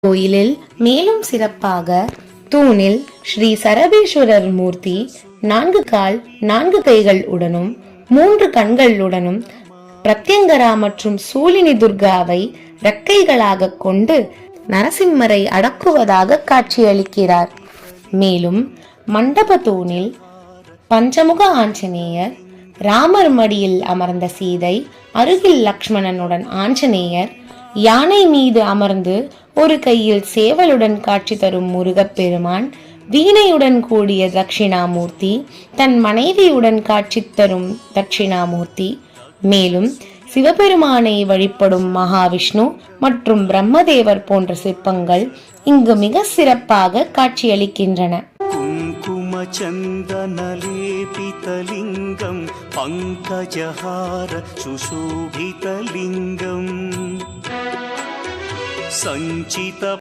கோயிலில் மேலும் சிறப்பாக தூணில் ஸ்ரீ சரபேஸ்வரர் மூர்த்தி 4 கால் 4 கைகள் உடனும் 3 கண்களுடனும் பிரத்யங்கரா மற்றும் சூலினி துர்காவை ரெக்கைகளாக கொண்டு நரசிம்மரை அடக்குவதாக காட்சியளிக்கிறார். மேலும் மண்டப தூணில் பஞ்சமுக ஆஞ்சநேயர், ராமர் மடியில் அமர்ந்த சீதை, அருகில் லக்ஷ்மணனுடன் ஆஞ்சநேயர், யானை மீது அமர்ந்து ஒரு கையில் சேவலுடன் காட்சி தரும் முருகப்பெருமான், வீணையுடன் கூடிய தட்சிணாமூர்த்தி, தன் மனைவியுடன் காட்சி தரும் தட்சிணாமூர்த்தி, மேலும் சிவபெருமானை வழிபடும் மகாவிஷ்ணு மற்றும் பிரம்மதேவர் போன்ற சிற்பங்கள் இங்கு மிக சிறப்பாக காட்சியளிக்கின்றன. चन्दनलेपितलिङ्गं पङ्कजहार सुशोभितलिङ्गम् सञ्चित